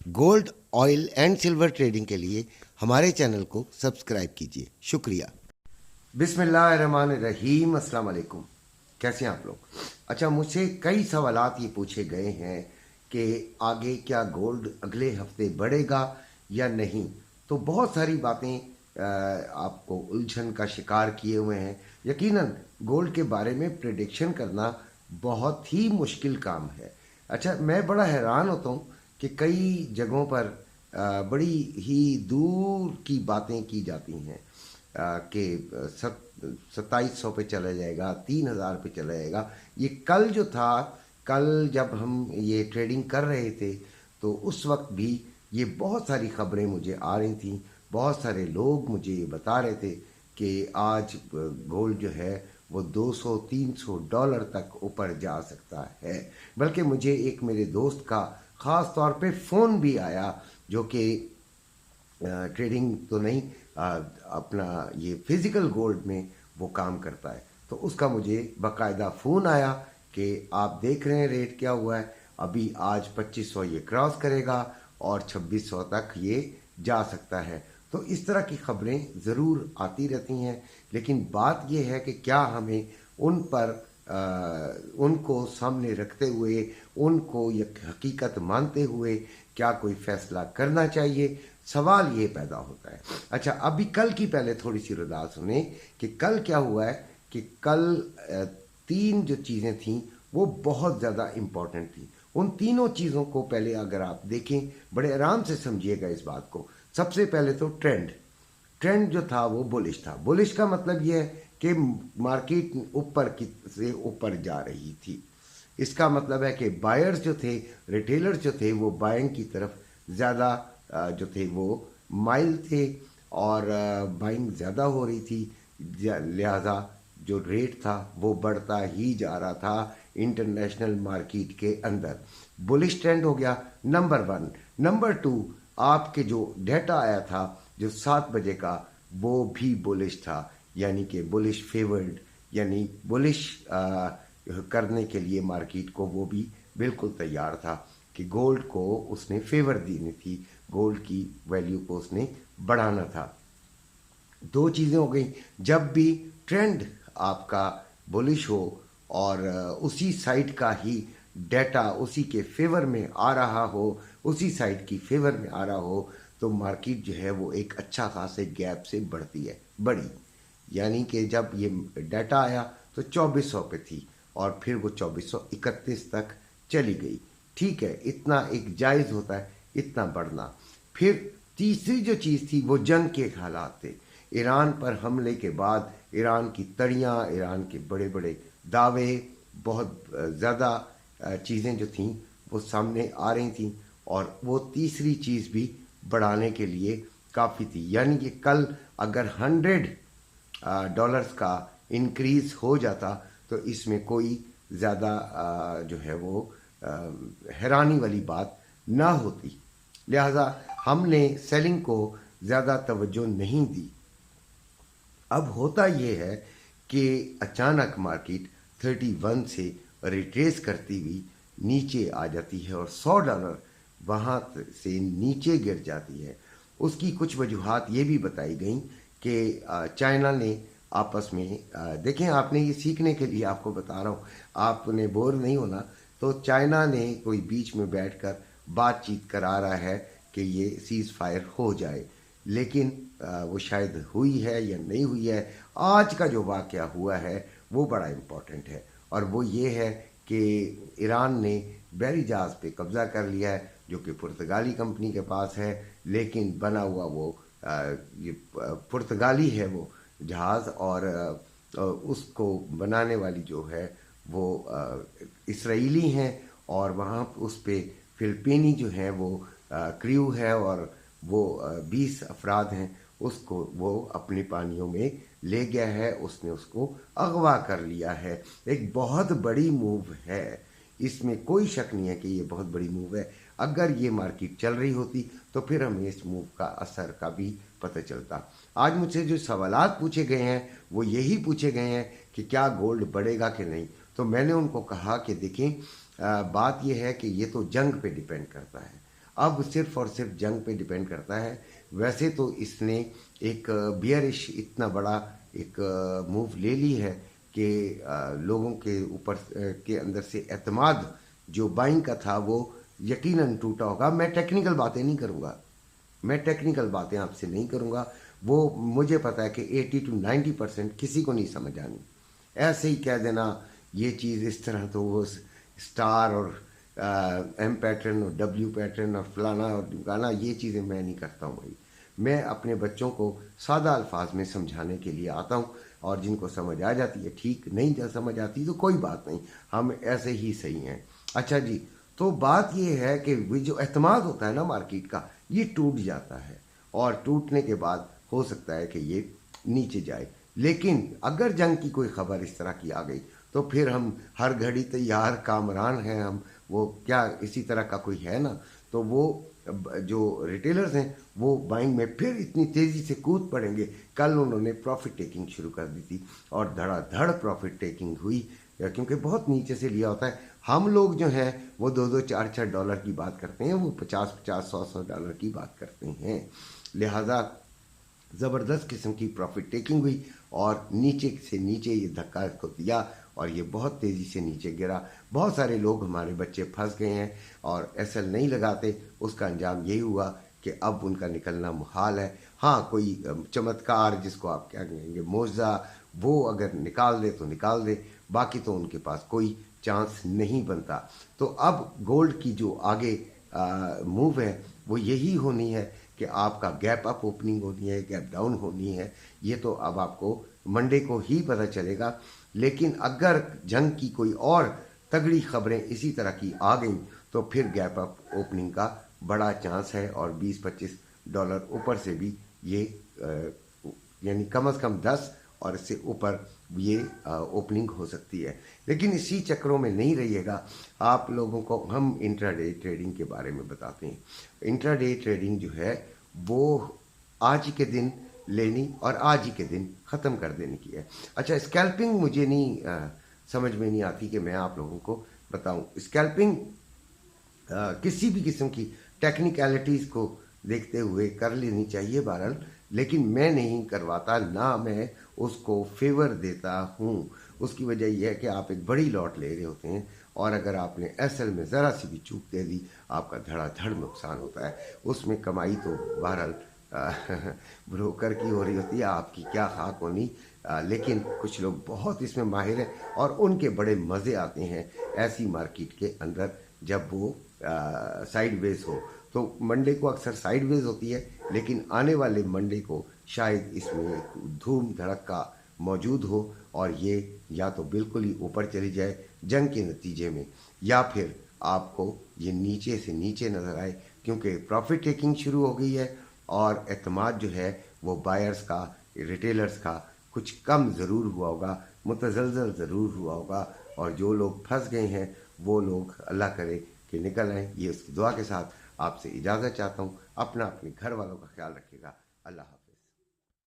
Gold, oil and silver trading के लिए हमारे चैनल को सब्सक्राइब कीजिए। शुक्रिया। बिस्मिल्लाहिर्रहमानिर्रहीम। अस्सलाम वालेकुम। कैसे हैं आप लोग? अच्छा, मुझसे कई सवालात ये पूछे गए हैं कि आगे क्या गोल्ड अगले हफ्ते बढ़ेगा या नहीं। तो बहुत सारी बातें आपको उलझन का शिकार किए हुए हैं। यकीनन गोल्ड के बारे में प्रिडिक्शन करना बहुत ही मुश्किल काम है। अच्छा, मैं बड़ा हैरान होता हूँ कि कई जगहों पर बड़ी ही दूर की बातें की जाती हैं कि 2700 पे चला जाएगा, 3000 पे चला जाएगा। ये कल जो था, कल जब हम ये ट्रेडिंग कर रहे थे तो उस वक्त भी ये बहुत सारी खबरें मुझे आ रही थी। बहुत सारे लोग मुझे ये बता रहे थे कि आज गोल्ड जो है वो 200-300 डॉलर तक ऊपर जा सकता है। बल्कि मुझे एक मेरे दोस्त का ख़ास तौर पे फ़ोन भी आया, जो कि ट्रेडिंग तो नहीं, अपना ये फिज़िकल गोल्ड में वो काम करता है। तो उसका मुझे बाकायदा फ़ोन आया कि आप देख रहे हैं रेट क्या हुआ है, अभी आज 2500 ये क्रॉस करेगा और 2600 तक ये जा सकता है। तो इस तरह की खबरें ज़रूर आती रहती हैं, लेकिन बात यह है कि क्या हमें उन पर उनको सामने रखते हुए, उनको ये हकीकत मानते हुए क्या कोई फ़ैसला करना चाहिए। सवाल ये पैदा होता है। अच्छा, अभी कल की पहले थोड़ी सी रुदात सुने कि कल क्या हुआ है। कि कल तीन जो चीज़ें थीं वो बहुत ज़्यादा इम्पॉर्टेंट थी। उन तीनों चीज़ों को पहले अगर आप देखें, बड़े आराम से समझिएगा इस बात को। सबसे पहले तो ट्रेंड जो था वो बुलिश था। बुलिश का मतलब ये है कि मार्केट ऊपर की से ऊपर जा रही थी। इसका मतलब है कि बायर्स जो थे, रिटेलर्स जो थे, वो बाइंग की तरफ ज़्यादा जो थे वो माइल थे और बाइंग ज़्यादा हो रही थी। लिहाजा जो रेट था वो बढ़ता ही जा रहा था इंटरनेशनल मार्केट के अंदर। बुलिश ट्रेंड हो गया नंबर 1। नंबर 2, आपके जो डेटा आया था जो 7 बजे का, वो भी बुलिश था, यानी कि बुलिश फेवर्ड, यानी बुलिश करने के लिए मार्केट को वो भी बिल्कुल तैयार था कि गोल्ड को उसने फेवर देनी थी, गोल्ड की वैल्यू को उसने बढ़ाना था। दो चीज़ें हो गई। जब भी ट्रेंड आपका बुलिश हो और उसी साइड का ही डेटा उसी के फेवर में आ रहा हो, उसी साइड की फेवर में आ रहा हो, तो मार्केट जो है वो एक अच्छा खासे गैप से बढ़ती है, बढ़ी। यानी कि जब ये डाटा आया तो 2400 पे थी और फिर वो 2431 तक चली गई। ठीक है, इतना एक जायज़ होता है इतना बढ़ना। फिर तीसरी जो चीज़ थी वो जंग के हालात थे। ईरान पर हमले के बाद ईरान की तड़ियाँ, ईरान के बड़े बड़े दावे, बहुत ज़्यादा चीज़ें जो थीं वो सामने आ रही थीं और वो तीसरी चीज़ भी बढ़ाने के लिए काफ़ी थी। यानी कि कल अगर 100 डॉलर्स का इंक्रीज़ हो जाता तो इसमें कोई ज़्यादा जो है वो हैरानी वाली बात ना होती। लिहाजा हमने सेलिंग को ज़्यादा तवज्जो नहीं दी। अब होता ये है कि अचानक मार्केट 31 से रिट्रेस करती हुई नीचे आ जाती है और $100 वहाँ से नीचे गिर जाती है। उसकी कुछ वजूहात ये भी बताई गई कि चाइना ने आपस में देखें, आपने ये सीखने के लिए आपको बता रहा हूँ, आपने बोर नहीं होना। तो चाइना ने कोई बीच में बैठकर बातचीत करा रहा है कि ये सीज़ फायर हो जाए, लेकिन वो शायद हुई है या नहीं हुई है। आज का जो वाक़या हुआ है वो बड़ा इम्पोर्टेंट है और वो ये है कि ईरान ने बहरी जहाज़ पे कब्ज़ा कर लिया है, जो कि पुर्तगाली कंपनी के पास है, लेकिन बना हुआ वो ये पुर्तगाली है वो जहाज़, और उसको बनाने वाली जो है वो इसराइली हैं और वहाँ उस पे फिलिपीनी जो है वो क्रू है और वो 20 अफराद हैं। उसको वो अपनी पानियों में ले गया है, उसने उसको अगवा कर लिया है। एक बहुत बड़ी मूव है, इसमें कोई शक नहीं है कि ये बहुत बड़ी मूव है। अगर ये मार्केट चल रही होती तो फिर हमें इस मूव का असर का भी पता चलता। आज मुझसे जो सवालात पूछे गए हैं वो यही पूछे गए हैं कि क्या गोल्ड बढ़ेगा कि नहीं। तो मैंने उनको कहा कि देखें, बात यह है कि ये तो जंग पे डिपेंड करता है। اب صرف اور صرف جنگ پہ ڈیپینڈ کرتا ہے. ویسے تو اس نے ایک بیئرش اتنا بڑا ایک موو لے لی ہے کہ لوگوں کے اوپر کے اندر سے اعتماد جو بائنگ کا تھا وہ یقیناً ٹوٹا ہوگا. میں ٹیکنیکل باتیں نہیں کروں گا، میں ٹیکنیکل باتیں آپ سے نہیں کروں گا. وہ مجھے پتہ ہے کہ 80 to 90% کسی کو نہیں سمجھ آنی. ایسے ہی کہہ دینا یہ چیز اس طرح، تو وہ اسٹار اور ایم پیٹرن اور ڈبلیو پیٹرن اور فلانا اور ڈمکانا، یہ چیزیں میں نہیں کرتا ہوں بھائی. میں اپنے بچوں کو سادہ الفاظ میں سمجھانے کے لیے آتا ہوں، اور جن کو سمجھ آ جاتی ہے ٹھیک، نہیں سمجھ آتی تو کوئی بات نہیں، ہم ایسے ہی صحیح ہیں. اچھا جی، تو بات یہ ہے کہ وہ جو اعتماد ہوتا ہے نا مارکیٹ کا، یہ ٹوٹ جاتا ہے، اور ٹوٹنے کے بعد ہو سکتا ہے کہ یہ نیچے جائے. لیکن اگر جنگ کی کوئی خبر اس طرح کی آ گئی تو پھر ہم ہر گھڑی تیار کامران ہیں ہم. وہ کیا اسی طرح کا کوئی ہے نا، تو وہ جو ریٹیلرز ہیں وہ بائنگ میں پھر اتنی تیزی سے کود پڑیں گے. کل انہوں نے پروفٹ ٹیکنگ شروع کر دی تھی، اور دھڑا دھڑ پروفٹ ٹیکنگ ہوئی، کیونکہ بہت نیچے سے لیا ہوتا ہے. ہم لوگ جو ہیں وہ $2-4 کی بات کرتے ہیں، وہ 50-100 کی بات کرتے ہیں. لہذا زبردست قسم کی پروفٹ ٹیکنگ ہوئی، اور نیچے سے نیچے یہ دھکا اس کو دیا، اور یہ بہت تیزی سے نیچے گرا. بہت سارے لوگ، ہمارے بچے پھنس گئے ہیں اور ایس ایل نہیں لگاتے. اس کا انجام یہی ہوا کہ اب ان کا نکلنا محال ہے. ہاں، کوئی چمتکار جس کو آپ کیا کہیں گے، معجزہ، وہ اگر نکال دے تو نکال دے، باقی تو ان کے پاس کوئی چانس نہیں بنتا. تو اب گولڈ کی جو آگے موو ہے وہ یہی ہونی ہے کہ آپ کا گیپ اپ اوپننگ ہونی ہے، گیپ ڈاؤن ہونی ہے. یہ تو اب آپ کو منڈے کو ہی پتہ چلے گا. لیکن اگر جنگ کی کوئی اور تگڑی خبریں اسی طرح کی آ گئیں تو پھر گیپ اپ اوپننگ کا بڑا چانس ہے، اور $20-25 اوپر سے بھی یہ یعنی کم از کم 10 اور اس سے اوپر یہ اوپننگ ہو سکتی ہے. لیکن اسی چکروں میں نہیں رہیے گا. آپ لوگوں کو ہم انٹرا ڈے ٹریڈنگ کے بارے میں بتاتے ہیں. انٹرا ڈے ٹریڈنگ جو ہے وہ آج ہی کے دن لینی اور آج ہی کے دن ختم کر دینے کی ہے. اچھا، اسکیلپنگ مجھے نہیں سمجھ میں نہیں آتی کہ میں آپ لوگوں کو بتاؤں. اسکیلپنگ کسی بھی قسم کی ٹیکنیکلٹیز کو دیکھتے ہوئے کر لینی چاہیے بہرحال، لیکن میں نہیں کرواتا، نہ میں اس کو فیور دیتا ہوں. اس کی وجہ یہ ہے کہ آپ ایک بڑی لاٹ لے رہے ہوتے ہیں، اور اگر آپ نے ایس ایل میں ذرا سی بھی چوک دے دی، آپ کا دھڑا دھڑ نقصان ہوتا ہے. اس میں کمائی تو بہرحال بروکر کی ہو رہی ہوتی ہے، آپ کی کیا خاک ہونی. لیکن کچھ لوگ بہت اس میں ماہر ہیں، اور ان کے بڑے مزے آتے ہیں ایسی مارکیٹ کے اندر جب وہ سائیڈ ویز ہو. تو منڈے کو اکثر سائیڈ ویز ہوتی ہے، لیکن آنے والے منڈے کو شاید اس میں ایک دھوم دھڑکا موجود ہو، اور یہ یا تو بالکل ہی اوپر چلی جائے جنگ کے نتیجے میں، یا پھر آپ کو یہ نیچے سے نیچے نظر آئے، کیونکہ پروفٹ ٹیکنگ شروع ہو گئی ہے. اور اعتماد جو ہے وہ بائرز کا، ریٹیلرز کا کچھ کم ضرور ہوا ہوگا، متزلزل ضرور ہوا ہوگا. اور جو لوگ پھنس گئے ہیں وہ لوگ اللہ کرے کہ نکل آئیں. یہ اس کی دعا کے ساتھ آپ سے اجازت چاہتا ہوں. اپنے گھر والوں کا خیال رکھیے گا. اللہ حافظ.